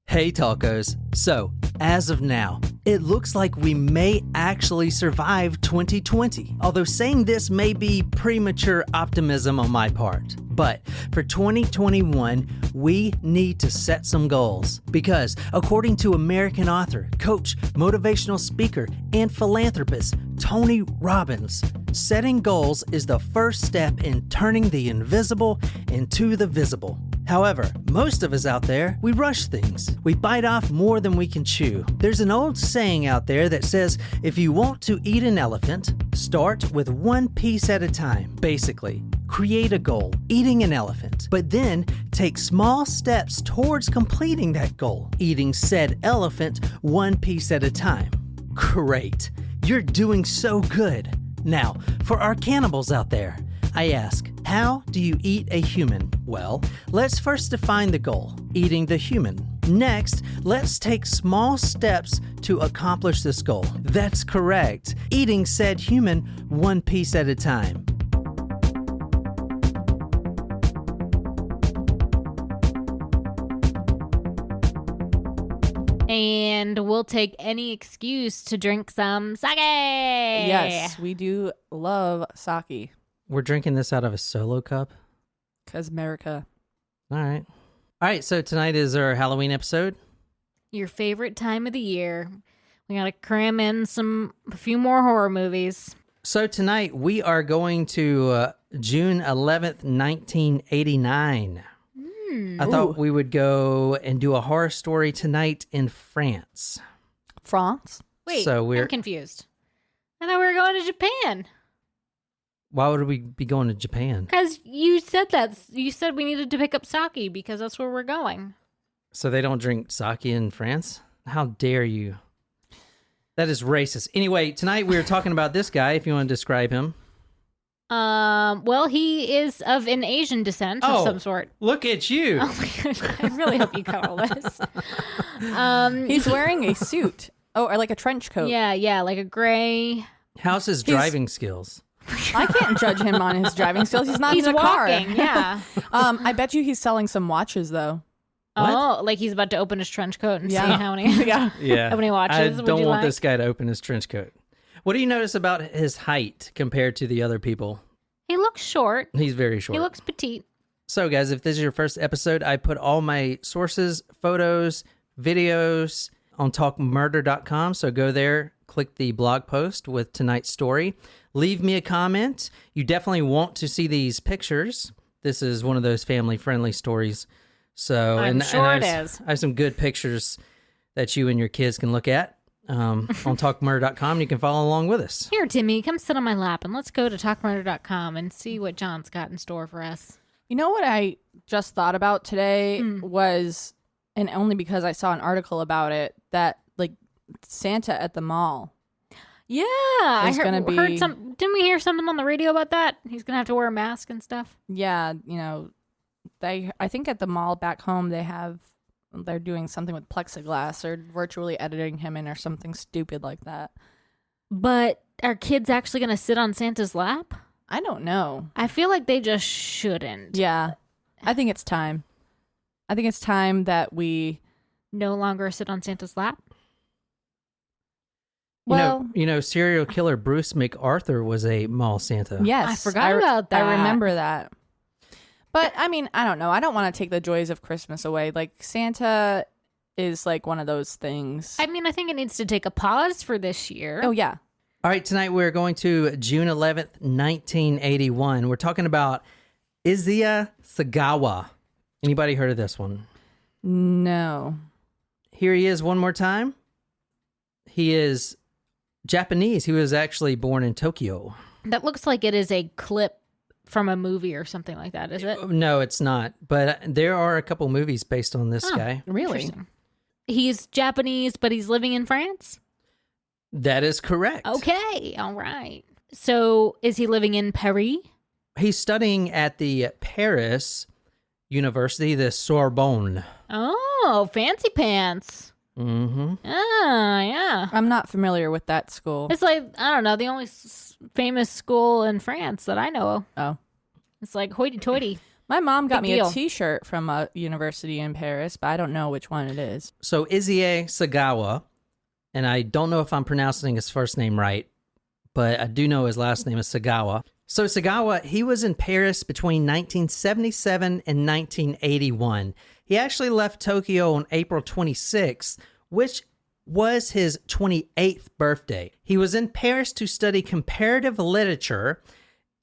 Hey tacos. So, as of now, it looks like we may actually survive 2020. Although saying this may be premature optimism on my part. But for 2021, we need to set some goals. Because according to American author, coach, motivational speaker, and philanthropist Tony Robbins, setting goals is the first step in turning the invisible into the visible. However, most of us out there, we rush things. We bite off more than we can chew. There's an old saying out there that says, if you want to eat an elephant, start with one piece at a time. Basically, create a goal, eating an elephant, but then take small steps towards completing that goal, eating said elephant one piece at a time. Great. You're doing so good. Now, for our cannibals out there, I ask, how do you eat a human? Well, let's first define the goal, eating the human. Next, let's take small steps to accomplish this goal. That's correct, eating said human one piece at a time. And we'll take any excuse to drink some sake. Yes, we do love sake. We're drinking this out of a solo cup. 'Cause America. All right, so tonight is our Halloween episode. Your favorite time of the year. We got to cram in a few more horror movies. So tonight we are going to June 11th, 1989. I thought we would go and do a horror story tonight in France. France? Wait, So I'm confused. I thought we were going to Japan. Why would we be going to Japan? Because you said that. You said we needed to pick up sake because that's where we're going. So they don't drink sake in France? How dare you? That is racist. Anyway, tonight we are talking about this guy, if you want to describe him. Well, he is of an Asian descent of some sort. Look at you. Oh my gosh, I really hope you cut all this. He's wearing a suit. Oh, or like a trench coat. Yeah, like a gray. How's his driving skills? I can't judge him on his driving skills. He's not He's in a walking, car. yeah. I bet you he's selling some watches though. What? Oh, like he's about to open his trench coat and see Yeah. how many. Yeah. Yeah. How many watches I would don't you want like? this guy to open his trench coat. What do you notice about his height compared to the other people? He looks short. He's very short. He looks petite. So, guys, if this is your first episode, I put all my sources, photos, videos on talkmurder.com. So go there, click the blog post with tonight's story. Leave me a comment. You definitely want to see these pictures. This is one of those family-friendly stories. So, I'm sure I it have, is. I have some good pictures that you and your kids can look at on talkmurder.com. You can follow along with us. Here, Timmy, come sit on my lap and let's go to talkmurder.com and see what John's got in store for us. You know what I just thought about today was, and only because I saw an article about it, that like Santa at the mall. Yeah, I gonna heard some. Didn't we hear something on the radio about that? He's gonna have to wear a mask and stuff. Yeah, I think at the mall back home they're doing something with plexiglass or virtually editing him in or something stupid like that. But are kids actually gonna sit on Santa's lap? I don't know. I feel like they just shouldn't. Yeah, I think it's time. I think it's time that we No longer sit on Santa's lap. You know, serial killer Bruce McArthur was a mall Santa. Yes, I forgot about that. I remember that. But I mean, I don't know. I don't want to take the joys of Christmas away. Like Santa is like one of those things. I mean, I think it needs to take a pause for this year. Oh yeah. All right, tonight we're going to June 11th, 1981. We're talking about Issei Sagawa. Anybody heard of this one? No. Here he is one more time. He is Japanese. He was actually born in Tokyo. That looks like it is a clip from a movie or something like that, is it? No, it's not. But there are a couple movies based on this guy. Really? Interesting. He's Japanese, but he's living in France? That is correct. Okay, all right. So is he living in Paris? He's studying at the Paris University, the Sorbonne. Oh, fancy pants. Mm-hmm. Ah, yeah. I'm not familiar with that school. It's like, I don't know, the only famous school in France that I know of. Oh. It's like hoity-toity. My mom got Big me deal. a T-shirt from a university in Paris, but I don't know which one it is. So Issei Sagawa, and I don't know if I'm pronouncing his first name right, but I do know his last name is Sagawa. So Sagawa, he was in Paris between 1977 and 1981. He actually left Tokyo on April 26th, which was his 28th birthday. He was in Paris to study comparative literature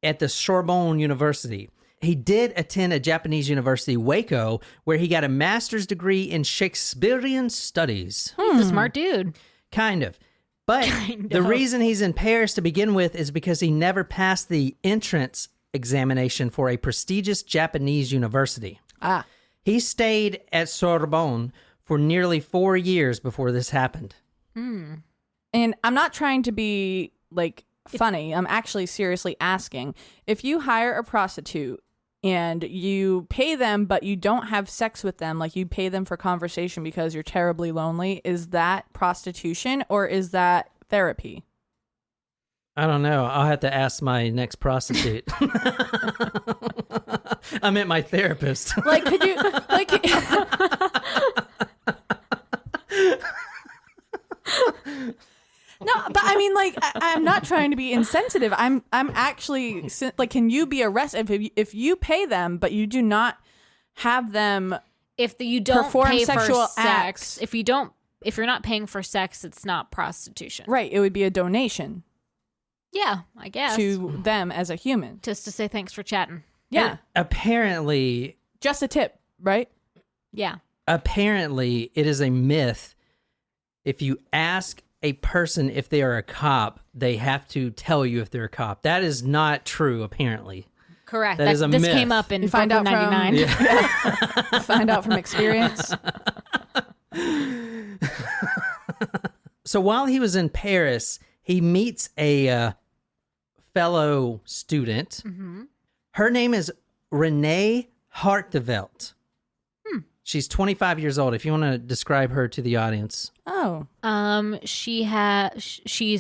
at the Sorbonne University. He did attend a Japanese university, Waco, where he got a master's degree in Shakespearean studies. He's a smart dude. Kind of. But the reason he's in Paris to begin with is because he never passed the entrance examination for a prestigious Japanese university. Ah. He stayed at Sorbonne for nearly 4 years before this happened. And I'm not trying to be like funny. I'm actually seriously asking. If you hire a prostitute and you pay them, but you don't have sex with them, like you pay them for conversation because you're terribly lonely, is that prostitution or is that therapy? I don't know. I'll have to ask my next prostitute. I meant my therapist. Like, could you, like, no, but I mean, like, I'm not trying to be insensitive. I'm actually like, can you be arrested if you pay them, but you do not have them If you don't perform pay sexual for sex, acts? if you're not paying for sex, it's not prostitution. Right? It would be a donation Yeah, I guess. to them as a human. Just to say thanks for chatting. Yeah, Apparently, just a tip, right? Yeah. it is a myth. If you ask a person if they are a cop, they have to tell you if they're a cop. That is not true, apparently. Correct. That is a this myth. came up in You find Brooklyn out from- 99. Find out from experience. So while he was in Paris, he meets a fellow student. Her name is Renée Hartevelt. She's 25 years old. If you want to describe her to the audience. Oh, She's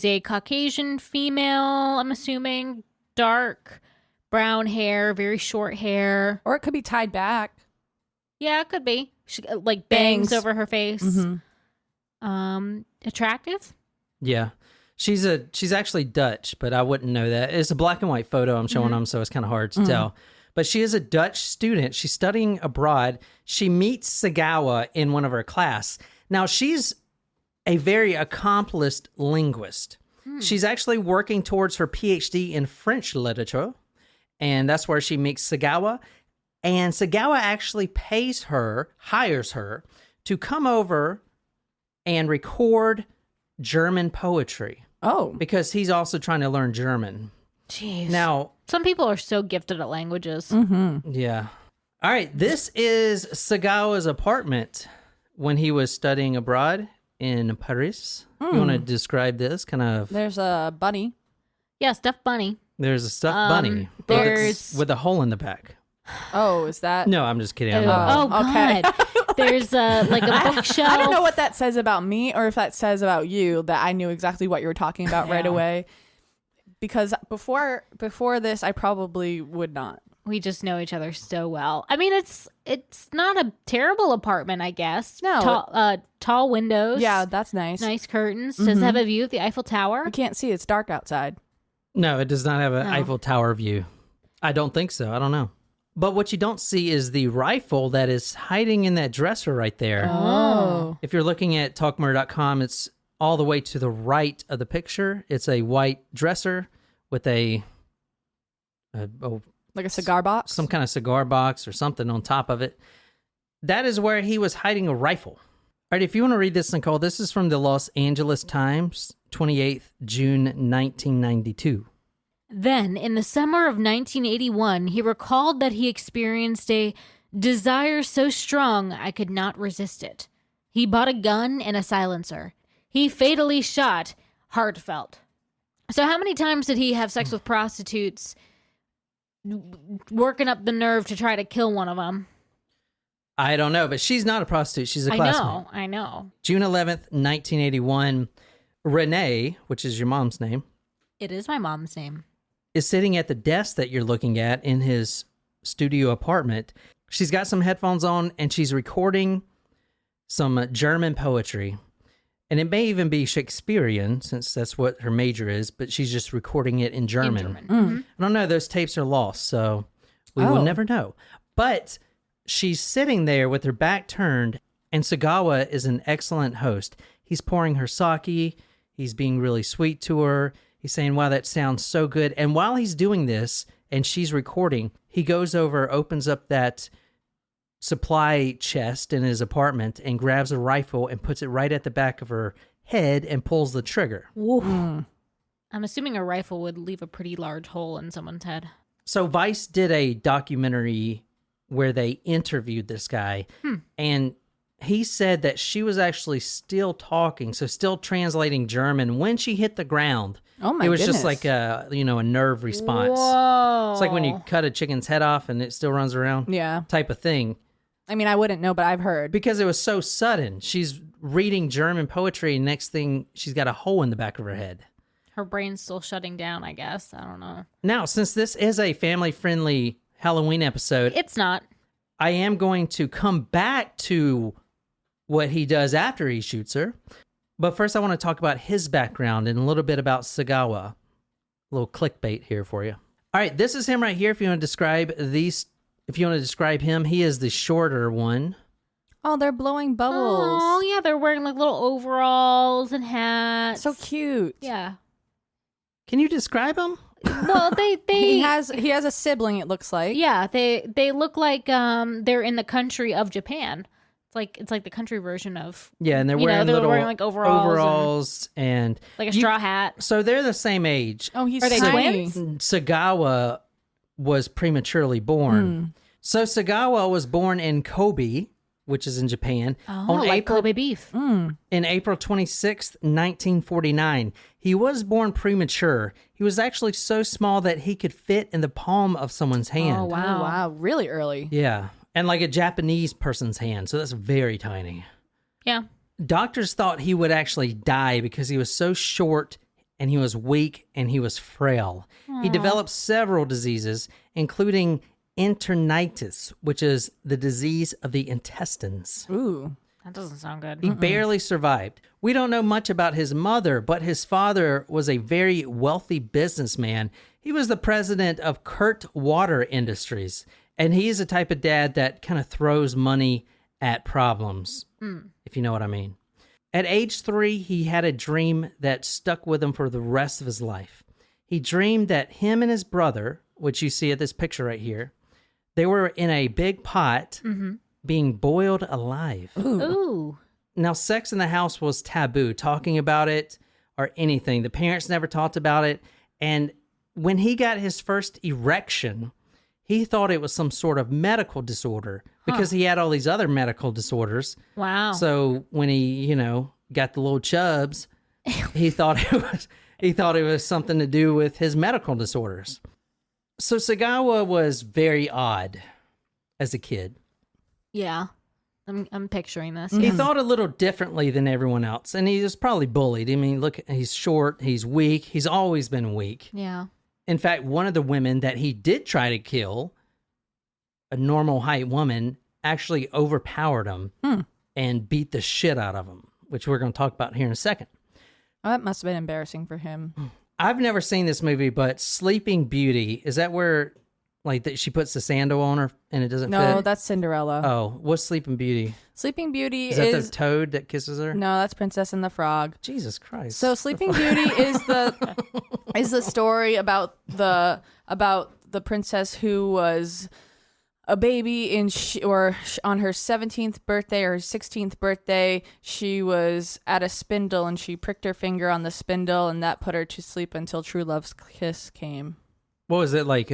a Caucasian female, I'm assuming, dark brown hair, very short hair. or it could be tied back. Yeah, it could be. She, like bangs Bangs. over her face. Attractive? Yeah. She's actually Dutch, but I wouldn't know that. It's a black and white photo I'm showing them, so it's kind of hard to tell. But she is a Dutch student. She's studying abroad. She meets Sagawa in one of her class. Now, she's a very accomplished linguist. She's actually working towards her PhD in French literature, and that's where she meets Sagawa. And Sagawa actually hires her to come over and record German poetry Oh, because he's also trying to learn German. Jeez. Now, Some people are so gifted at languages. yeah. All right, this is Sagawa's apartment when he was studying abroad in Paris. You want to describe this? Kind of. there's a bunny. Yeah, stuffed bunny. There's a stuffed bunny there's- with a hole in the back. Oh, is that? No, I'm just kidding. Oh, okay. God. There's like a bookshelf. I don't know what that says about me or if that says about you that I knew exactly what you were talking about right Yeah. away. Because before this, I probably would not. We just know each other so well. I mean, it's not a terrible apartment, I guess. No. Tall windows. Yeah, that's nice. Nice curtains. Does it have a view of the Eiffel Tower? You can't see. It's dark outside. No, it does not have an No. Eiffel Tower view. I don't think so. I don't know. But what you don't see is the rifle that is hiding in that dresser right there. Oh. If you're looking at talkmurder.com, it's all the way to the right of the picture. It's a white dresser with a Like a cigar box? some kind of cigar box or something on top of it. That is where he was hiding a rifle. All right, if you want to read this, Nicole, this is from the Los Angeles Times, 28th June 1992. Then, in the summer of 1981, he recalled that he experienced a desire so strong I could not resist it. He bought a gun and a silencer. He fatally shot Hartevelt. So how many times did he have sex with prostitutes, working up the nerve to try to kill one of them? I don't know, but she's not a prostitute. She's a classmate. I know. June 11th, 1981, Renee, which is your mom's name, It is my mom's name. is sitting at the desk that you're looking at in his studio apartment. She's got some headphones on and she's recording some German poetry. And it may even be Shakespearean, since that's what her major is, but she's just recording it in German. I don't know, those tapes are lost, so we will never know. But she's sitting there with her back turned, and Sagawa is an excellent host. He's pouring her sake, he's being really sweet to her, he's saying, wow, that sounds so good. And while he's doing this, and she's recording, he goes over, opens up that supply chest in his apartment and grabs a rifle and puts it right at the back of her head and pulls the trigger. I'm assuming a rifle would leave a pretty large hole in someone's head. So Vice did a documentary where they interviewed this guy, and he said that she was actually still talking, so still translating German when she hit the ground. Oh my It was goodness. just like a nerve response. Whoa. It's like when you cut a chicken's head off and it still runs around. Yeah. Type of thing. I mean, I wouldn't know, but I've heard. Because it was so sudden. She's reading German poetry, and next thing, she's got a hole in the back of her head. Her brain's still shutting down, I guess. I don't know. Now, since this is a family-friendly Halloween episode, It's not. I am going to come back to what he does after he shoots her. But first, I want to talk about his background and a little bit about Sagawa. A little clickbait here for you. All right, this is him right here. If you want to describe him, he is the shorter one. Oh, they're blowing bubbles. Oh, yeah, they're wearing like little overalls and hats. So cute. Yeah. Can you describe him? Well, they He has a sibling, it looks like. yeah, they look like they're in the country of Japan. It's like the country version of Yeah, and they're You know, wearing they're little wearing, like, overalls and like a straw hat. So they're the same age. Oh, he's Are they tiny. twins? Sagawa was prematurely born. So Sagawa was born in Kobe, which is in Japan, Oh, like Kobe beef. in April 26th, 1949. He was born premature. He was actually so small that he could fit in the palm of someone's hand. Oh, wow. Oh, wow. Really early. Yeah, and like a Japanese person's hand, so that's very tiny. Yeah. Doctors thought he would actually die because he was so short and he was weak and he was frail. He developed several diseases, including internitis, which is the disease of the intestines. Ooh. That doesn't sound good. He barely survived. We don't know much about his mother, but his father was a very wealthy businessman. He was the president of Kurt Water Industries, and he's the type of dad that kind of throws money at problems, if you know what I mean. At age 3, he had a dream that stuck with him for the rest of his life. He dreamed that him and his brother, which you see at this picture right here, they were in a big pot being boiled alive. Ooh. Now, sex in the house was taboo, talking about it or anything. The parents never talked about it. And when he got his first erection, he thought it was some sort of medical disorder because he had all these other medical disorders. Wow. So when he, got the little chubs, he thought it was something to do with his medical disorders. So Sagawa was very odd as a kid. Yeah. I'm picturing this. He thought a little differently than everyone else, and he was probably bullied. I mean, look, he's short, he's weak, he's always been weak. Yeah. In fact, one of the women that he did try to kill, a normal height woman, actually overpowered him and beat the shit out of him, which we're going to talk about here in a second. Oh, that must have been embarrassing for him. I've never seen this movie, but Sleeping Beauty, is that where she puts the sandal on her and it doesn't fit? No, that's Cinderella. Oh, what's Sleeping Beauty? Sleeping Beauty Is that the toad that kisses her? No, that's Princess and the Frog. Jesus Christ. So Sleeping Beauty is the story about the princess who was a baby on her 17th birthday or 16th birthday. She was at a spindle and she pricked her finger on the spindle and that put her to sleep until true love's kiss came. What was it like?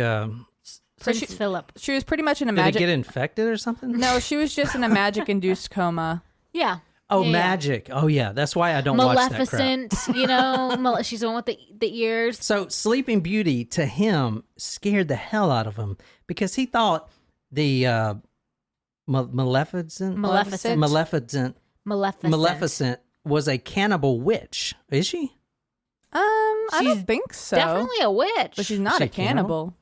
Prince Philip. She was pretty much in a Did it magic. get infected or something? No, she was just in a magic-induced coma. Yeah. Oh, Yeah. magic. Oh, yeah. That's why I don't watch that crap. Maleficent, she's the one with the ears. So Sleeping Beauty, to him, scared the hell out of him because he thought the Maleficent was a cannibal witch. Is she? I She's don't think so. Definitely a witch. But she's not She a cannibal.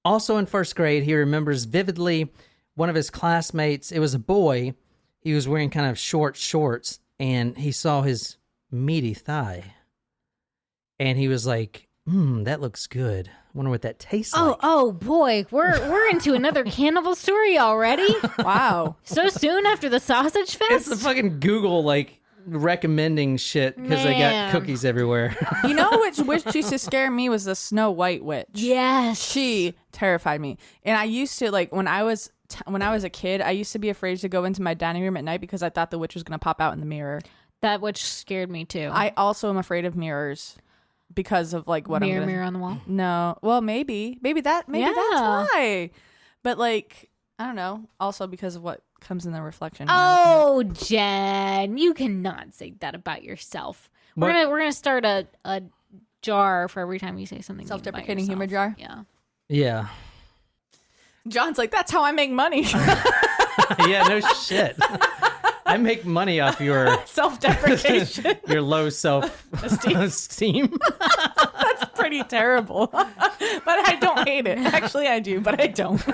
Also in first grade, he remembers vividly one of his classmates. It was a boy. He was wearing kind of short shorts, and he saw his meaty thigh. And he was like, that looks good. I wonder what that tastes like. Oh boy, we're into another cannibal story already. Wow. So soon after the sausage fest? It's the fucking Google, like, recommending shit because they got Man. cookies everywhere. You know which witch used to scare me was the Snow White witch. Yes. She terrified me. And I used to, like, when I was a kid, I used to be afraid to go into my dining room at night because I thought the witch was going to pop out in the mirror. That witch scared me too. I also am afraid of mirrors because of like what mirror on the wall. No, well, maybe that's why. But like, I don't know. Also because of what comes in the reflection. Oh, Jen, you cannot say that about yourself. We're gonna start a jar for every time you say something. Self-deprecating humor jar. Yeah. Yeah. John's like, that's how I make money. Yeah, no shit. I make money off your Self-deprecation. your low self-esteem. That's pretty terrible. But I don't hate it. Actually, I do, but I don't.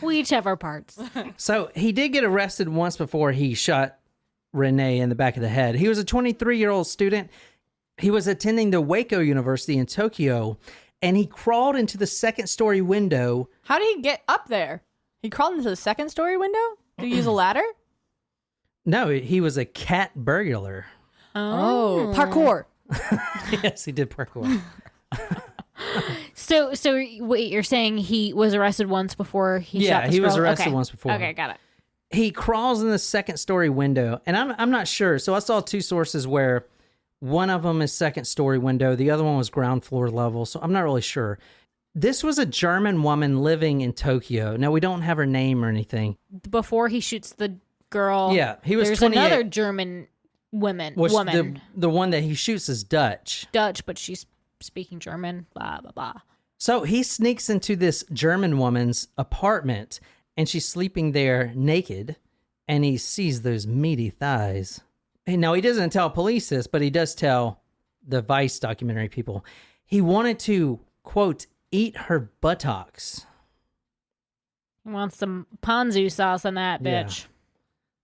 We each have our parts. So he did get arrested once before he shot Renee in the back of the head. He was a 23-year-old student. He was attending the Waco University in Tokyo, and he crawled into the second-story window. How did he get up there? He crawled into the second-story window? Did he use a ladder? No, he was a cat burglar. Oh, parkour. Yes, he did parkour. So wait, you're saying he was arrested once before he shot this he was girl? arrested Okay. once before. Okay, got it. He crawls in the second-story window, and I'm not sure. So I saw two sources where one of them is second-story window, the other one was ground floor level. So I'm not really sure. This was a German woman living in Tokyo. Now, we don't have her name or anything. Before he shoots the girl, Yeah, he was there's 28. another German woman. The one that he shoots is Dutch. Dutch, but she's speaking German. Blah blah blah. So he sneaks into this German woman's apartment, and she's sleeping there naked, and he sees those meaty thighs. And now, he doesn't tell police this, but he does tell the Vice documentary people. He wanted to, quote, eat her buttocks. He wants some ponzu sauce on that bitch. Yeah.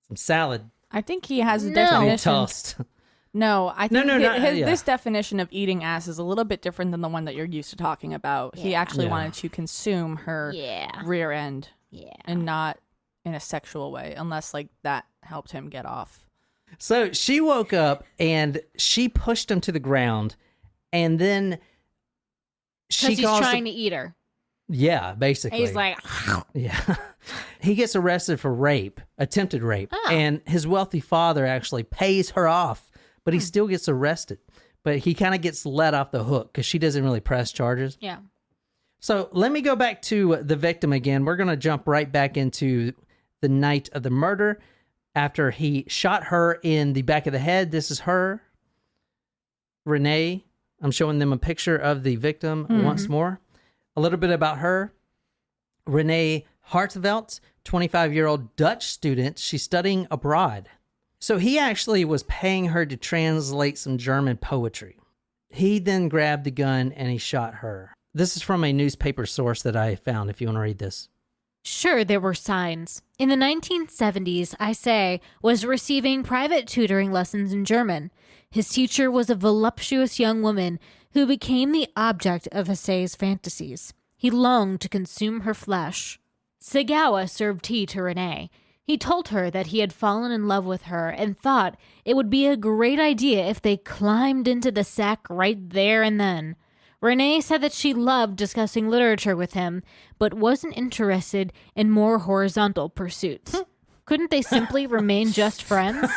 Some salad. I think he has a No. definition. Toast. No, I think yeah. this definition of eating ass is a little bit different than the one that you're used to talking about. He actually wanted to consume her rear end and not in a sexual way, unless like that helped him get off. So she woke up and she pushed him to the ground, and then Because he's trying to eat her. Yeah, basically. He's like, yeah. He gets arrested for rape, attempted rape, and his wealthy father actually pays her off, but he still gets arrested. But he kind of gets let off the hook because she doesn't really press charges. yeah. So let me go back to the victim again. We're going to jump right back into the night of the murder after he shot her in the back of the head. This is her, Renee. I'm showing them a picture of the victim once more. A little bit about her. Renée Hartevelt, 25-year-old Dutch student. She's studying abroad. So he actually was paying her to translate some German poetry. He then grabbed the gun and he shot her. This is from a newspaper source that I found, if you want to read this. Sure, there were signs. In the 1970s, Issei was receiving private tutoring lessons in German. His teacher was a voluptuous young woman who became the object of Issei's fantasies. He longed to consume her flesh. Sagawa served tea to Renee. He told her that he had fallen in love with her and thought it would be a great idea if they climbed into the sack right there and then. Renee said that she loved discussing literature with him, but wasn't interested in more horizontal pursuits. Couldn't they simply remain just friends?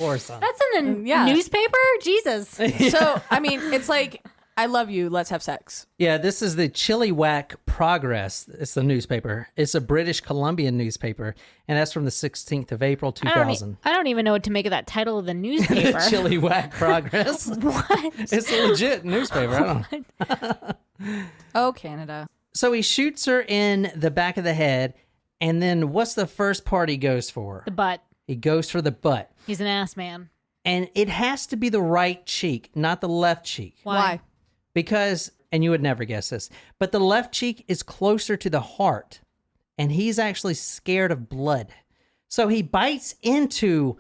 Or something. That's in the newspaper? Jesus. So, I mean, it's like, I love you, let's have sex. Yeah, this is the Chilliwack Progress. It's the newspaper. It's a British Columbian newspaper, and that's from the 16th of April, 2000. I don't even know what to make of that title of the newspaper. Chilliwack Progress. What? It's a legit newspaper. I don't know. Oh, Canada. So he shoots her in the back of the head, and then what's the first part he goes for? The butt. He goes for the butt. He's an ass man. And it has to be the right cheek, not the left cheek. Why? Because and you would never guess this, but the left cheek is closer to the heart, and he's actually scared of blood. So he bites into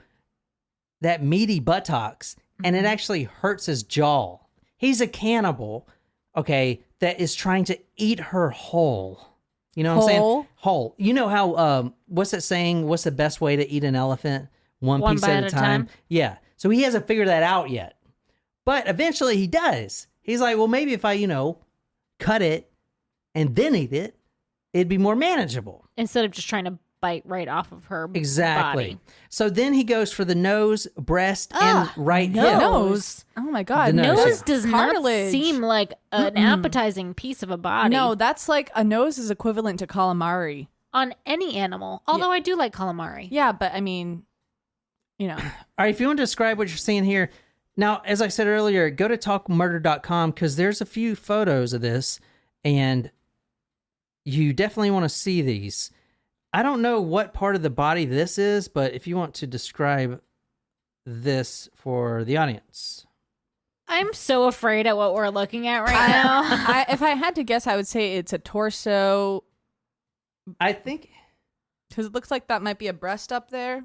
that meaty buttocks, and it actually hurts his jaw. He's a cannibal, okay, that is trying to eat her whole. You know what I'm saying? Whole. You know how, what's it saying? What's the best way to eat an elephant? One piece bite at a time? Yeah. So he hasn't figured that out yet. But eventually he does. He's like, well, maybe if I, cut it and then eat it, it'd be more manageable. Instead of just trying to bite right off of her Exactly. body. So then he goes for the nose, breast, and right hip. Nose. Oh my God. The nose. Nose does Cartilage. not seem like an appetizing piece of a body. No, that's like a nose is equivalent to calamari. On any animal. Although I do like calamari. Yeah, but I mean, All right, if you want to describe what you're seeing here. Now, as I said earlier, go to talkmurder.com because there's a few photos of this, and you definitely want to see these. I don't know what part of the body this is, but if you want to describe this for the audience. I'm so afraid at what we're looking at right now. if I had to guess, I would say it's a torso. I think... Because it looks like that might be a breast up there.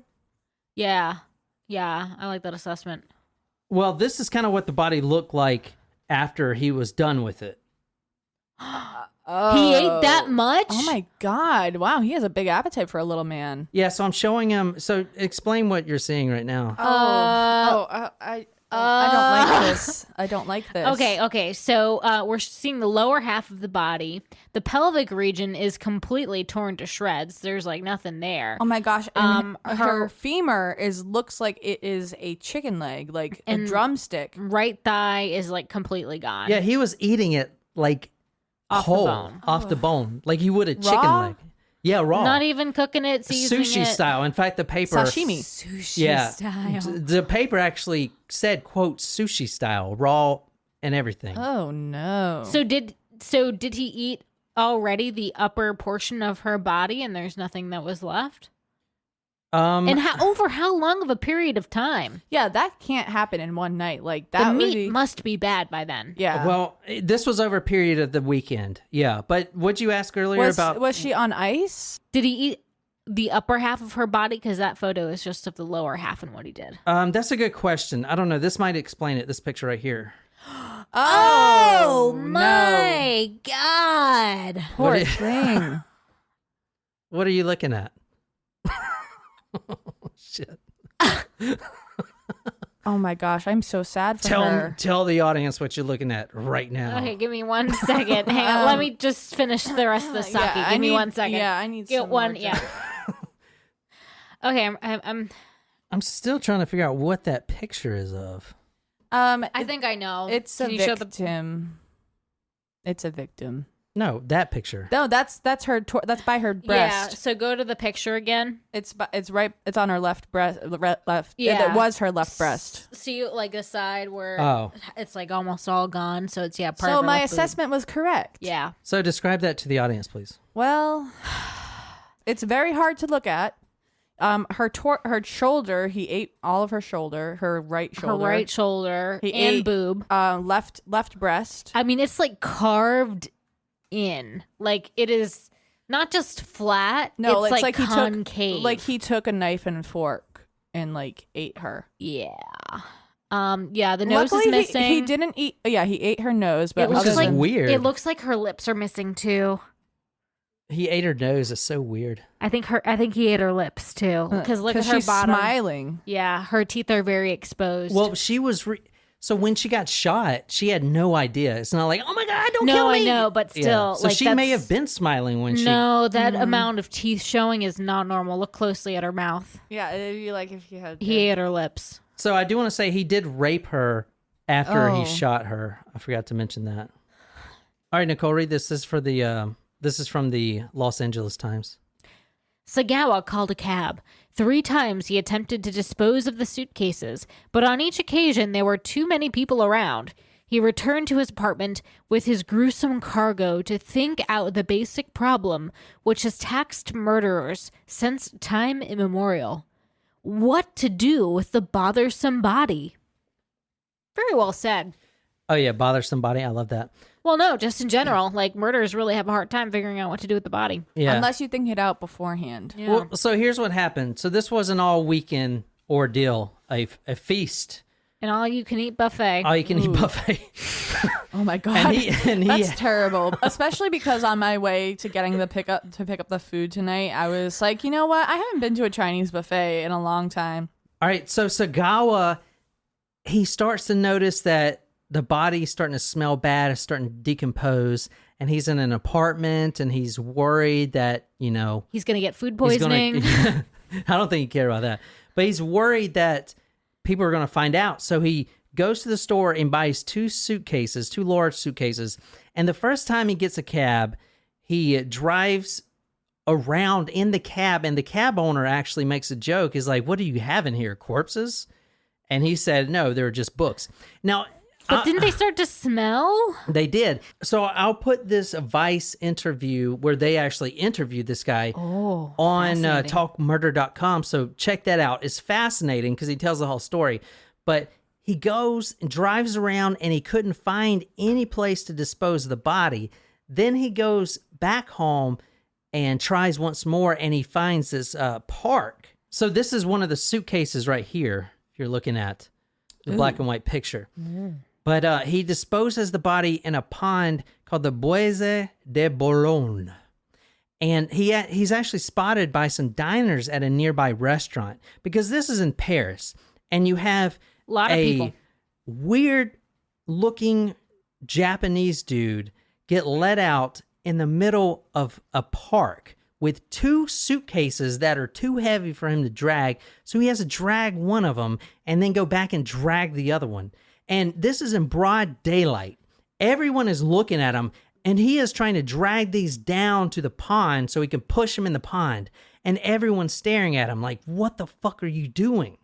Yeah, I like that assessment. Well, this is kind of what the body looked like after he was done with it. He ate that much? Oh my God. Wow, he has a big appetite for a little man. Yeah, so I'm showing him... So explain what you're seeing right now. I don't like this. I don't like this. Okay. So we're seeing the lower half of the body. The pelvic region is completely torn to shreds. There's like nothing there. Oh my gosh. And her femur looks like it is a chicken leg, like a drumstick. Right thigh is like completely gone. Yeah, he was eating it like Off the whole, bone. off the bone, like you would a chicken Raw? leg. Yeah, raw. Not even cooking it, seasoning Sushi it. style. In fact, the paper... Sashimi. Sushi style. The paper actually said, quote, sushi style, raw and everything. Oh no. So did he eat already the upper portion of her body and there's nothing that was left? And over how long of a period of time? Yeah, that can't happen in one night. Like that The would meat be... must be bad by then. Yeah. Well, this was over a period of the weekend. Yeah, but what'd you ask earlier about... Was she on ice? Did he eat the upper half of her body? Because that photo is just of the lower half and what he did. That's a good question. I don't know. This might explain it. This picture right here. Oh no. my God. Poor What thing. What are you looking at? Oh, shit. Oh my gosh, I'm so sad for her. Tell the audience what you're looking at right now. Okay, give me 1 second. Hang on. Let me just finish the rest of the sake. Yeah, give me 1 second. Yeah, I need Get some one. more Yeah. Okay, I'm still trying to figure out what that picture is of. I think I know. It's Can a you show victim. It's a victim. No, that picture. No, that's her. That's by her Yeah. breast. So go to the picture again. It's right. It's on her left breast. Left. Yeah. It was her left breast. See, like the side where Oh. it's like almost all gone. So it's part of So her my left boob. assessment was correct. Yeah. So describe that to the audience, please. Well, it's very hard to look at. Her shoulder. He ate all of her shoulder. Her right shoulder. Her right shoulder He and ate, boob. Left breast. I mean, it's like carved in. Like it is not just flat. No, it's like he concave. he took a knife and fork and like ate her. Yeah. Yeah. The nose Luckily, is missing. He didn't eat. Yeah, he ate her nose, but It looks Which is like weird. It looks like her lips are missing too. He ate her nose. It's so weird. I think he ate her lips too. Because look at her she's bottom. smiling. Yeah, her teeth are very exposed. Well, she was... So when she got shot, she had no idea. It's not like, oh my God, don't no, kill me. I know, but still, So like she may that's- have been smiling when she... No, that amount of teeth showing is not normal. Look closely at her mouth. Yeah, it'd be like if you had. He ate her lips. So I do want to say he did rape her after he shot her. I forgot to mention that. All right, Nicole, read this. This is from the Los Angeles Times. Sagawa called a cab. 3 times he attempted to dispose of the suitcases, but on each occasion there were too many people around. He returned to his apartment with his gruesome cargo to think out the basic problem which has taxed murderers since time immemorial. What to do with the bothersome body? Very well said. Oh yeah, bother somebody. I love that. Well, no, just in general. Like, murderers really have a hard time figuring out what to do with the body. Yeah. Unless you think it out beforehand. Yeah. Well, so here's what happened. So this was an all weekend ordeal, a feast, An all-you-can-eat buffet. all you can eat buffet. Oh my god, that's terrible. Especially because on my way to getting the pick up the food tonight, I was like, you know what? I haven't been to a Chinese buffet in a long time. All right, so Sagawa, he starts to notice that the body's starting to smell bad, it's starting to decompose, and he's in an apartment, and he's worried that, He's going to get food he's gonna- poisoning. I don't think he cared about that. But he's worried that people are going to find out. So he goes to the store and buys two large suitcases. And the first time he gets a cab, he drives around in the cab, and the cab owner actually makes a joke. He's like, "What do you have in here, corpses?" And he said, "No, they're just books." Now, But didn't they start to smell? they did. So I'll put this Vice interview where they actually interviewed this guy on fascinating. talkmurder.com. So check that out. It's fascinating because he tells the whole story. But he goes and drives around, and he couldn't find any place to dispose of the body. Then he goes back home and tries once more, and he finds this park. So this is one of the suitcases right here, if you're looking at the black and white picture. But he disposes the body in a pond called the Boise de Boulogne. And he's actually spotted by some diners at a nearby restaurant, because this is in Paris. And you have A lot of people. weird-looking Japanese dude get let out in the middle of a park with two suitcases that are too heavy for him to drag. So he has to drag one of them and then go back and drag the other one. And this is in broad daylight. Everyone is looking at him, and he is trying to drag these down to the pond so he can push them in the pond. And everyone's staring at him like, "What the fuck are you doing?"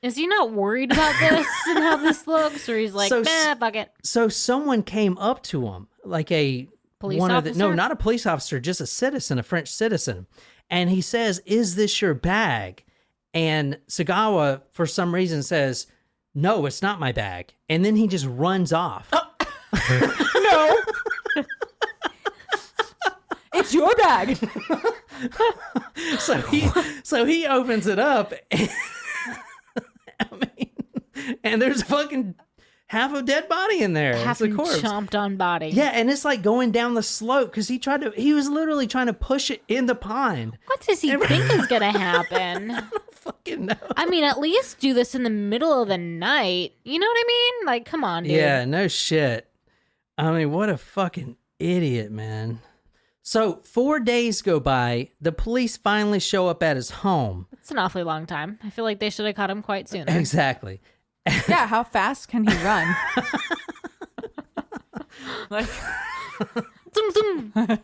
Is he not worried about this and how this looks? Or he's like, nah, fuck it. So someone came up to him, like a Police no, officer? not a police officer, just a citizen, a French citizen. And he says, "Is this your bag?" And Sagawa, for some reason, says, "No, it's not my bag." And then he just runs off. No, it's your bag. So he opens it up. And there's fucking half a dead body in there. Half It's a corpse. chomped on body. Yeah, and it's like going down the slope because he was literally trying to push it in the pond. What does he think is going to happen? I don't fucking know. I mean, at least do this in the middle of the night. You know what I mean? Like, come on, dude. Yeah, no shit. I mean, what a fucking idiot, man. So 4 days go by. The police finally show up at his home. It's an awfully long time. I feel like they should have caught him quite sooner. Exactly. Yeah, how fast can he run? Like, Zoom, zoom.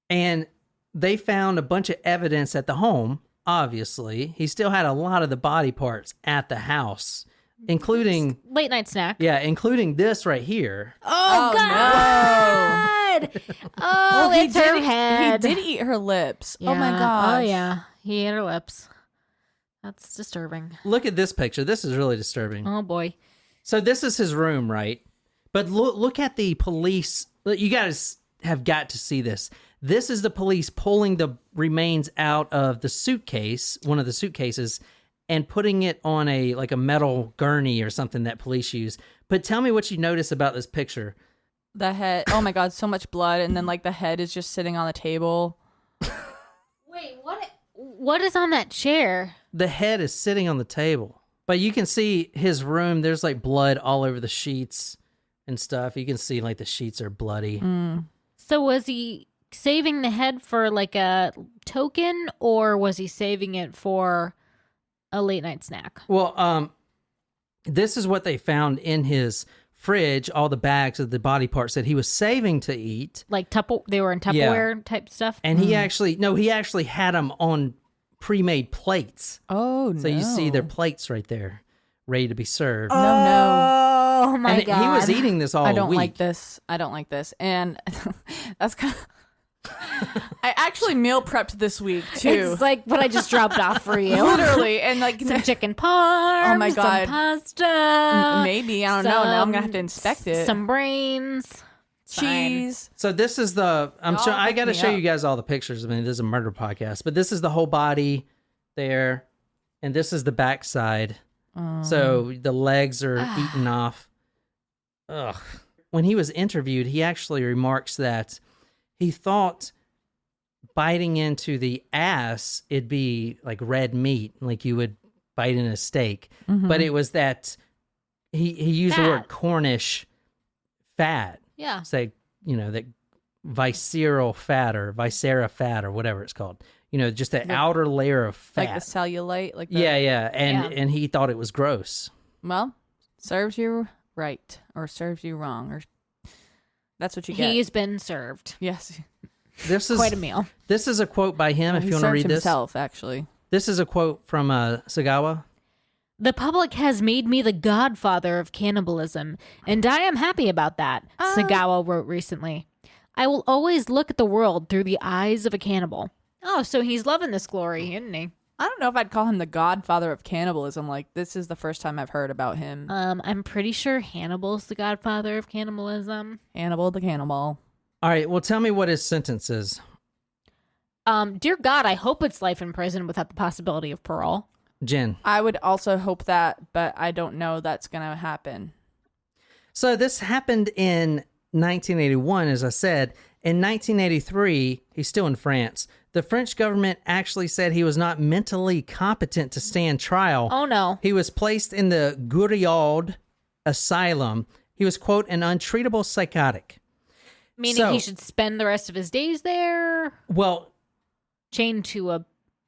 And they found a bunch of evidence at the home, obviously. He still had a lot of the body parts at the house, including Late night snack. including this right here. Oh, no. God. Oh, it's her head. He did eat her lips. Yeah. Oh my gosh. Oh, yeah. He ate her lips. That's disturbing. Look at this picture. This is really disturbing. Oh, boy. So this is his room, right? But look at the police. You guys have got to see this. This is the police pulling the remains out of the suitcase, one of the suitcases, and putting it on a metal gurney or something that police use. But tell me what you notice about this picture. The head. Oh my god, so much blood, and then like the head is just sitting on the table. Wait, what is on that chair? The head is sitting on the table. But you can see his room. There's like blood all over the sheets and stuff. You can see like the sheets are bloody. So was he saving the head for like a token, or was he saving it for a late night snack? Well, this is what they found in his fridge, all the bags of the body parts that he was saving to eat. Like they were in Tupperware type stuff? And he actually had them on pre-made plates. Oh no. So you see their plates right there, ready to be served. No. Oh my and God. he was eating this all I don't week. like this. And that's kind of... I actually meal prepped this week too. It's like what I just dropped off for you. Literally, and like Some chicken parm. Oh my God. Some pasta. maybe I don't know. Now I'm gonna have to inspect it. Some brains. It's cheese. So this is the. I got to show you guys all the pictures. I mean, this is a murder podcast, but this is the whole body there, and this is the backside. So the legs are eaten off. Ugh. When he was interviewed, he actually remarks that he thought biting into the ass, it'd be like red meat, like you would bite in a steak. But it was that he used the word Cornish fat. Yeah. Say, that visceral fat or viscera fat or whatever it's called. Just the outer layer of fat. Like the cellulite. Like Yeah. And he thought it was gross. Well, serves you right or serves you wrong, or that's what you get. He's been served. Yes. This is quite a meal. This is a quote by him. If He you want to served read himself, actually. This is a quote from Sagawa. The public has made me the godfather of cannibalism, and I am happy about that, Sagawa wrote recently. I will always look at the world through the eyes of a cannibal. Oh, so he's loving this glory, isn't he? I don't know if I'd call him the godfather of cannibalism. Like, this is the first time I've heard about him. I'm pretty sure Hannibal's the godfather of cannibalism. Hannibal the cannibal. All right, well, tell me what his sentence is. Dear God, I hope it's life in prison without the possibility of parole. Jen. I would also hope that, but I don't know that's going to happen. So this happened in 1981, as I said. In 1983, he's still in France. The French government actually said he was not mentally competent to stand trial. Oh, no. He was placed in the Gouriod asylum. He was, quote, an untreatable psychotic. Meaning he should spend the rest of his days there? Well, chained to a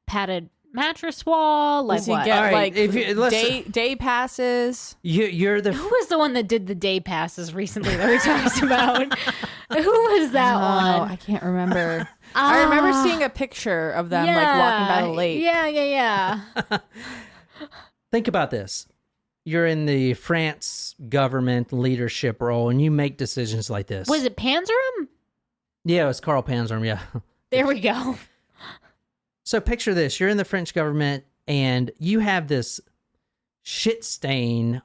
padded mattress wall? Like Does he what? get, right, like, day passes? You're the... Who was the one that did the day passes recently that we talked about? Who was that one? I can't remember. I remember seeing a picture of them, like, walking by the lake. Yeah. Think about this. You're in the France government leadership role, and you make decisions like this. Was it Panzerum? Yeah, it was Karl Panzerum, yeah. There we go. So picture this. You're in the French government, and you have this shit stain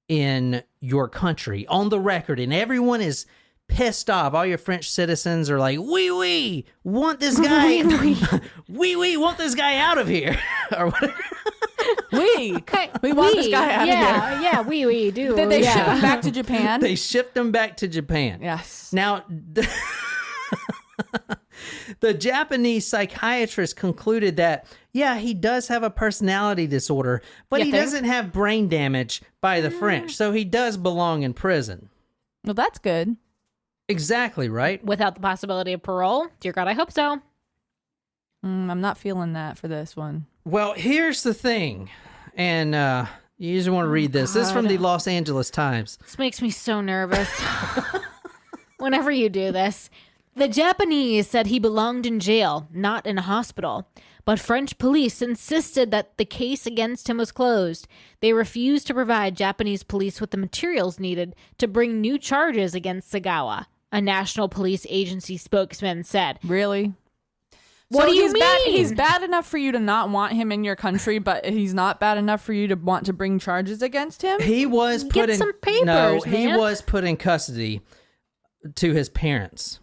in your country on the record, and everyone is pissed off. All your French citizens are like, we want this guy. we want this guy out of here. Or whatever. We want this guy out of here. Yeah, we do. Did they ship him back to Japan? They shipped him back to Japan. Yes. Now, the Japanese psychiatrist concluded that, yeah, he does have a personality disorder, but he doesn't have brain damage by the French, so he does belong in prison. Well, that's good. Exactly, right? Without the possibility of parole? Dear God, I hope so. I'm not feeling that for this one. Well, here's the thing, and you usually want to read this. This is from the Los Angeles Times. This makes me so nervous. Whenever you do this. The Japanese said he belonged in jail, not in a hospital. But French police insisted that the case against him was closed. They refused to provide Japanese police with the materials needed to bring new charges against Sagawa, a national police agency spokesman said. Really? What do you mean? He's bad enough for you to not want him in your country, but he's not bad enough for you to want to bring charges against him? He was put Get in some papers, no, man. he was put in custody to his parents.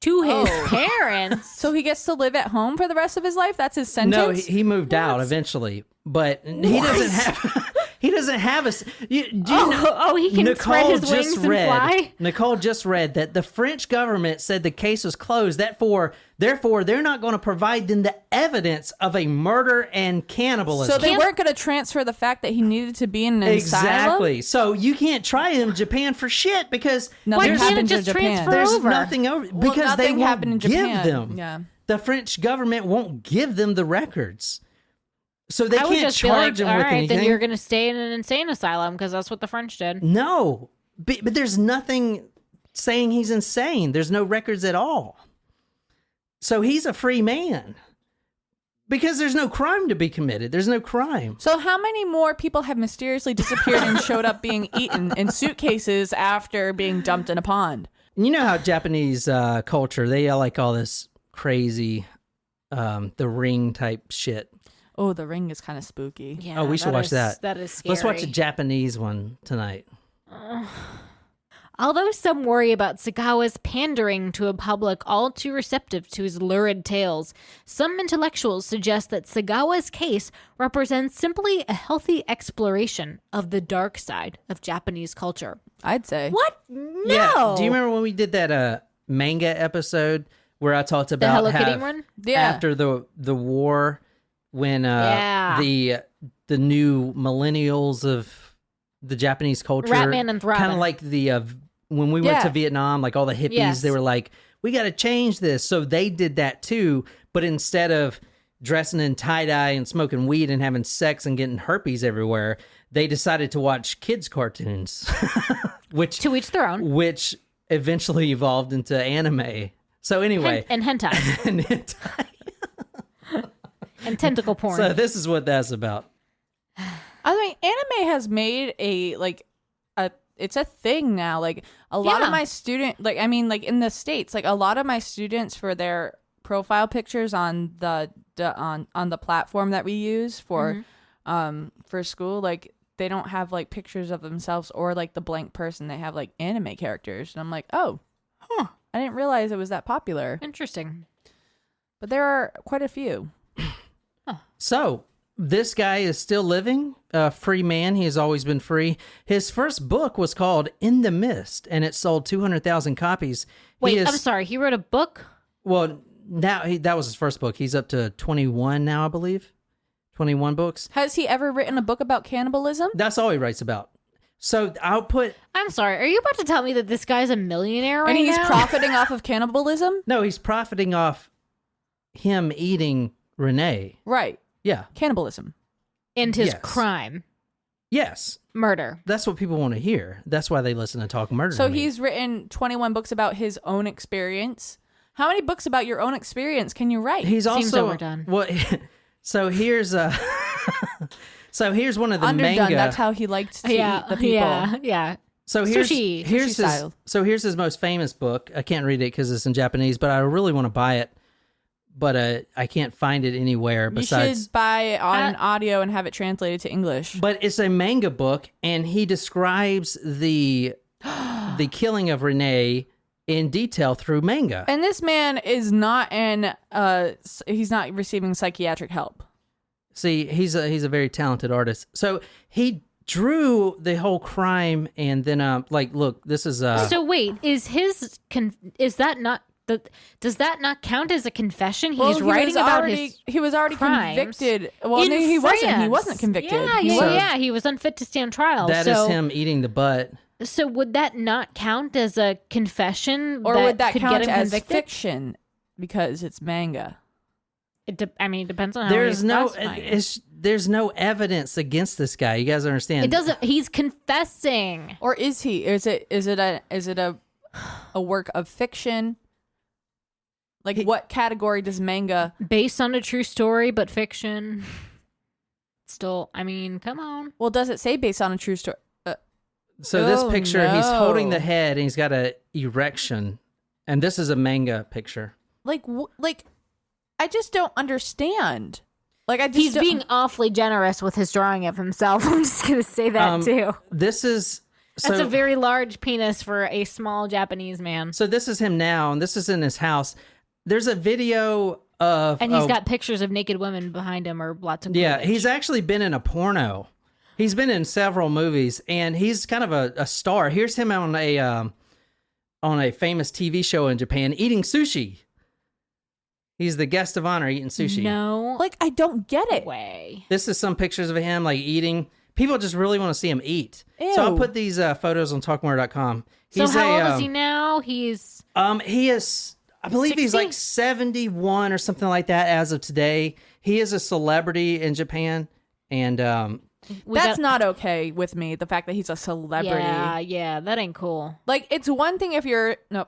To his parents? So he gets to live at home for the rest of his life? That's his sentence? No, he moved out eventually, but he doesn't have. He doesn't have a. Do you know, he can spread his wings and fly? Nicole just read that the French government said the case was closed. Therefore, they're not going to provide them the evidence of a murder and cannibalism. So they weren't going to transfer the fact that he needed to be in an asylum? Exactly. So you can't try him in Japan for shit because Nothing Why can't it happened just in Japan. transfer there's over? nothing over because they nothing won't happened in give Japan. them. Yeah. The French government won't give them the records. So they I would can't just be charge like, him all with right, anything. then you're going to stay in an insane asylum because that's what the French did. No, but there's nothing saying he's insane. There's no records at all. So he's a free man because there's no crime to be committed. There's no crime. So how many more people have mysteriously disappeared and showed up being eaten in suitcases after being dumped in a pond? you know how Japanese culture, they like all this crazy, the Ring type shit. Oh, The Ring is kind of spooky. Yeah, Oh, we should watch that. That is scary. Let's watch a Japanese one tonight. Although some worry about Sagawa's pandering to a public all too receptive to his lurid tales, some intellectuals suggest that Sagawa's case represents simply a healthy exploration of the dark side of Japanese culture. I'd say. What? No. Yeah. Do you remember when we did that manga episode where I talked the about Hello how Kitty one? Yeah. after the war, when the new millennials of the Japanese culture, Ratman and Thraben. kind of like the when we went to Vietnam, like all the hippies, Yes. they were like, we got to change this. So they did that too, but instead of dressing in tie-dye and smoking weed and having sex and getting herpes everywhere, they decided to watch kids cartoons, which To each their own. which eventually evolved into anime. So anyway, And hentai. and hentai. And tentacle porn. So this is what that's about. I mean, anime has made it's a thing now. Like a lot of Yeah. my in the States, like a lot of my students for their profile pictures on the on the platform that we use for school, like they don't have like pictures of themselves or like the blank person. They have like anime characters, and I'm like, oh, I didn't realize it was that popular. Interesting. But there are quite a few. So this guy is still living, a free man. He has always been free. His first book was called In the Mist, and it sold 200,000 copies. Wait, I'm sorry. He wrote a book? Well, now that was his first book. He's up to 21 now, I believe. 21 books. Has he ever written a book about cannibalism? That's all he writes about. So I'll put... I'm sorry. Are you about to tell me that this guy's a millionaire right And he's now? profiting off of cannibalism? No, he's profiting off him eating Renee. Right. Yeah. Cannibalism. And his Yes. crime. Yes. Murder. That's what people want to hear. That's why they listen to Talk Murder. So to me. he's written 21 books about his own experience. How many books about your own experience can you write? He's Seems also overdone. Well, so here's so here's one of the Underdone. manga. That's how he liked to eat the people. Yeah. So here's Sushi. here's Sushi his style. so here's his most famous book. I can't read it because it's in Japanese, but I really want to buy it. But I can't find it anywhere You besides. should buy it on audio and have it translated to English. But it's a manga book, and he describes the killing of Renee in detail through manga. And this man is not he's not receiving psychiatric help. See, he's a very talented artist. So he drew the whole crime, and then look, this is So wait, is that not count as a confession? He's writing about his he was already crimes convicted. Well, in no, he wasn't. He France. wasn't convicted. Yeah, He yeah, was- yeah. He was unfit to stand trial. that is so, him eating the butt. So would that not count as a confession? Or would that could count get him as convicted? fiction because it's manga? It depends on how There's he's no classifying it. there's no evidence against this guy. You guys understand? It doesn't. He's confessing. Or is he? Is it a work of fiction? Like, what category does manga? Based on a true story, but fiction. Still, I mean, come on. Well, does it say based on a true story? So this Oh, picture, he's holding the no. head and he's got a erection, and this is a manga picture. Like, I just don't understand. Like, I just He's being awfully generous with his drawing of himself. I'm just going to say that too. This is That's a very large penis for a small Japanese man. So this is him now, and this is in his house. There's a video of... And he's got pictures of naked women behind him or lots of Yeah, cleavage. he's actually been in a porno. He's been in several movies, and he's kind of a star. Here's him on a famous TV show in Japan eating sushi. He's the guest of honor eating sushi. No like, I don't get it. way. This is some pictures of him like eating. People just really want to see him eat. So I'll Ew. put these photos on talkmore.com. So how old is he now? He's... He is... I believe he's 60? like 71 or something like that as of today. He is a celebrity in Japan, and That's not okay with me, the fact that he's a celebrity. Yeah, that ain't cool. Like, it's one thing if you're no.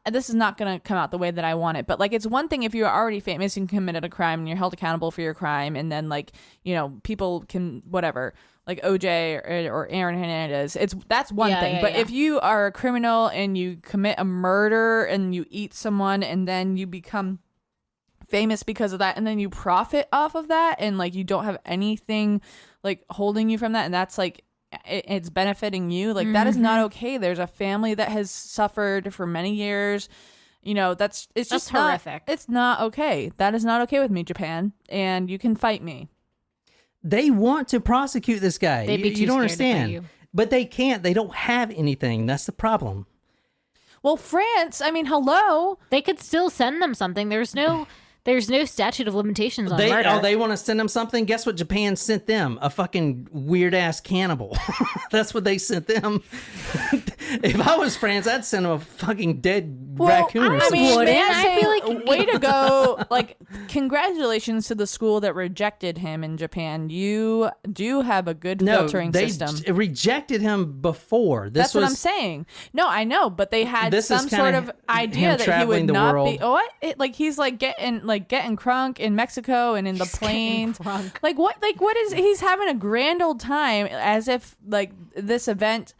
This is not gonna come out the way that I want it, but like, it's one thing if you're already famous and committed a crime and you're held accountable for your crime, and then like, you know, people can whatever, like OJ or Aaron Hernandez. That's one thing. But if you are a criminal and you commit a murder and you eat someone and then you become famous because of that, and then you profit off of that, and like you don't have anything like holding you from that, and that's like it's benefiting you, like that is not okay. There's a family that has suffered for many years, you know. That's just horrific. It's not okay. That is not okay with me, Japan, and you can fight me. They want to prosecute this guy. They'd be too you don't scared to fight understand, you. but they can't. They don't have anything. That's the problem. Well, France, I mean, hello. They could still send them something. There's no statute of limitations on murder. They want to send them something. Guess what? Japan sent them a fucking weird ass cannibal. That's what they sent them. If I was France, I'd send them a fucking dead raccoon or something. I feel like way to go. Like, congratulations to the school that rejected him in Japan. You do have a good filtering system. They rejected him before. That's what I'm saying. No, I know, but they had some sort of idea that he would not be. What? Like, he's like getting crunk in Mexico and in the plains. Like what? Like what is? He's having a grand old time, as if like this event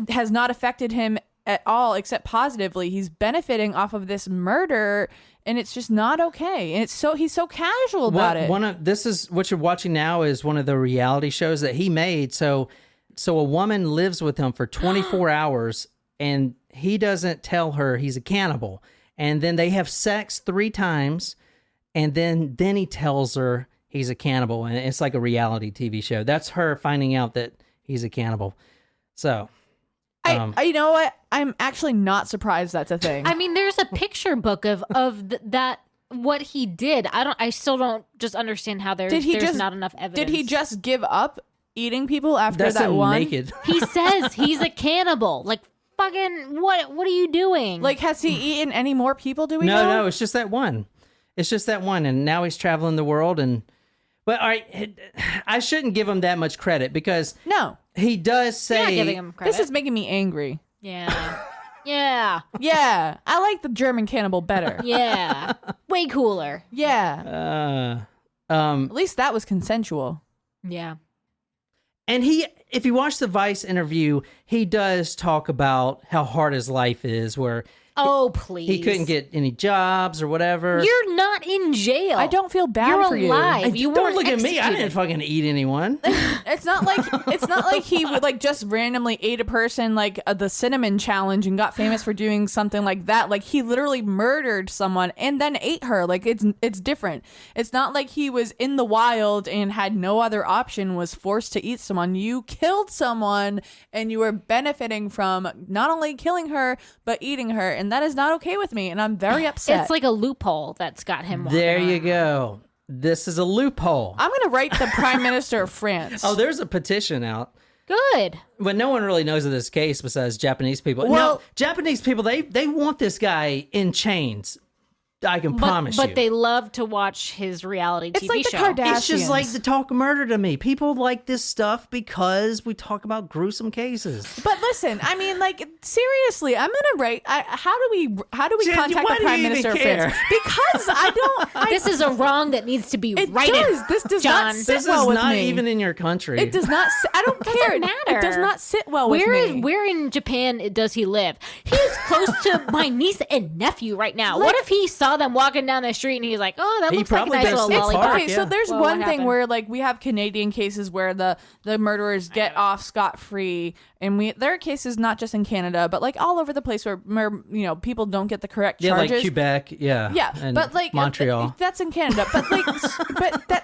has not affected him at all, except positively. He's benefiting off of this murder, and it's just not okay. And he's so casual about it. This is what you're watching now is one of the reality shows that he made. So a woman lives with him for 24 hours, and he doesn't tell her he's a cannibal. And then they have sex 3 times, and then he tells her he's a cannibal, and it's like a reality TV show. That's her finding out that he's a cannibal. So, you know what? I'm actually not surprised that's a thing. I mean, there's a picture book of that what he did. I still don't just understand how there's not enough evidence. Did he just give up eating people after that's that one? Naked. He says he's a cannibal. Like, fucking what are you doing? Like, has he eaten any more people? Do we know? No, it's just that one. It's just that one, and now he's traveling the world. But all right, I shouldn't give him that much credit because he does say. You're not giving him credit. This is making me angry. Yeah. Yeah. Yeah. I like the German cannibal better. Yeah. Way cooler. Yeah. At least that was consensual. Yeah. And if you watch the Vice interview, he does talk about how hard his life is, where please, he couldn't get any jobs or whatever. You're not in jail. I don't feel bad You're for alive. you. Don't look at me. I didn't fucking eat anyone. It's not like he would like just randomly ate a person like the cinnamon challenge and got famous for doing something like that. Like, he literally murdered someone and then ate her. Like, it's different. It's not like he was in the wild and had no other option, was forced to eat someone. You killed someone and you were benefiting from not only killing her but eating her, and that is not okay with me, and I'm very upset. It's like a loophole that's got him. There you go. This is a loophole. I'm gonna write the Prime Minister of France. Oh, there's a petition out. Good. But no one really knows of this case besides Japanese people. Well, no, Japanese people, they want this guy in chains. I can promise you. But they love to watch his reality TV like the show. Kardashians. It's just like the talk murder to me. People like this stuff because we talk about gruesome cases. But listen, I mean, like, seriously, I'm gonna write. How do we Jen, contact why the do Prime you Minister of even France? care? Because I don't. This is a wrong that needs to be righted. This does John. not sit This well is with not me. even in your country. It does not. I don't care. matter. It does not sit well with me. Where in Japan does he live? He's close to my niece and nephew right now. What if he saw them walking down the street and he's like, "Oh, that He looks like a probably nice does. little It's lollipop." Okay, so there's Well, one what thing happened? where like we have Canadian cases where the murderers get off scot-free, and there are cases not just in Canada but like all over the place where you know, people don't get the correct charges. like Quebec, yeah, and but like Montreal. that's in Canada, but like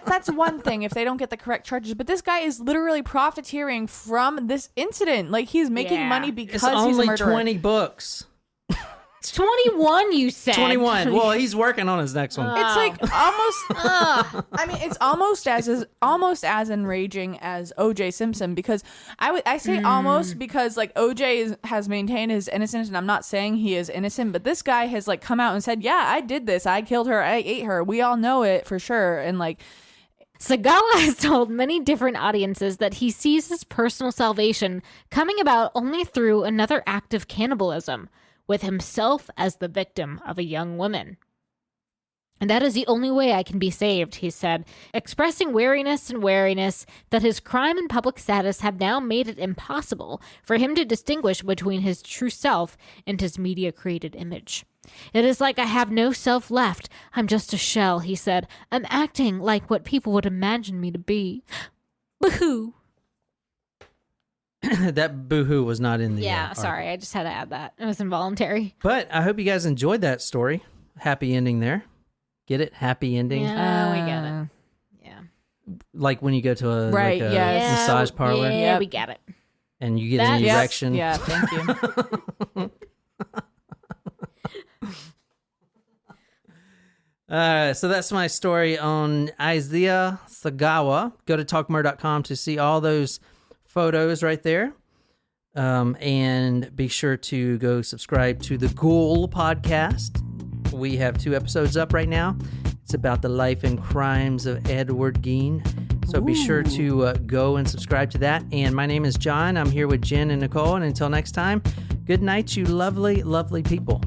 that's one thing if they don't get the correct charges. But this guy is literally profiteering from this incident. Like, he's making money because It's he's only a murderer. 20 books. 21, you said. 21. Well, he's working on his next one. It's like almost. I mean, it's almost as enraging as O.J. Simpson, because I say almost because like O.J. has maintained his innocence, and I'm not saying he is innocent, but this guy has like come out and said, "Yeah, I did this. I killed her. I ate her. We all know it for sure." And like, Sagawa has told many different audiences that he sees his personal salvation coming about only through another act of cannibalism, with himself as the victim of a young woman. And that is the only way I can be saved, he said, expressing wariness that his crime and public status have now made it impossible for him to distinguish between his true self and his media-created image. It is like I have no self left. I'm just a shell, he said. I'm acting like what people would imagine me to be. Boo-hoo. That boo-hoo was not in the Sorry, I just had to add that. It was involuntary. But I hope you guys enjoyed that story. Happy ending there. Get it? Happy ending. Yeah, we get it. Yeah. Like when you go to a, Right, like a yes. massage parlor Yeah, we get it. and you get an erection. Yeah, thank you. So that's my story on Issei Sagawa. Go to talkmurder.com to see all those photos right there. And be sure to go subscribe to the Ghoul podcast. We have 2 episodes up right now. It's about the life and crimes of Edward Gein. So be sure to go and subscribe to that. And my name is John. I'm here with Jen and Nicole. And until next time, good night, you lovely, lovely people.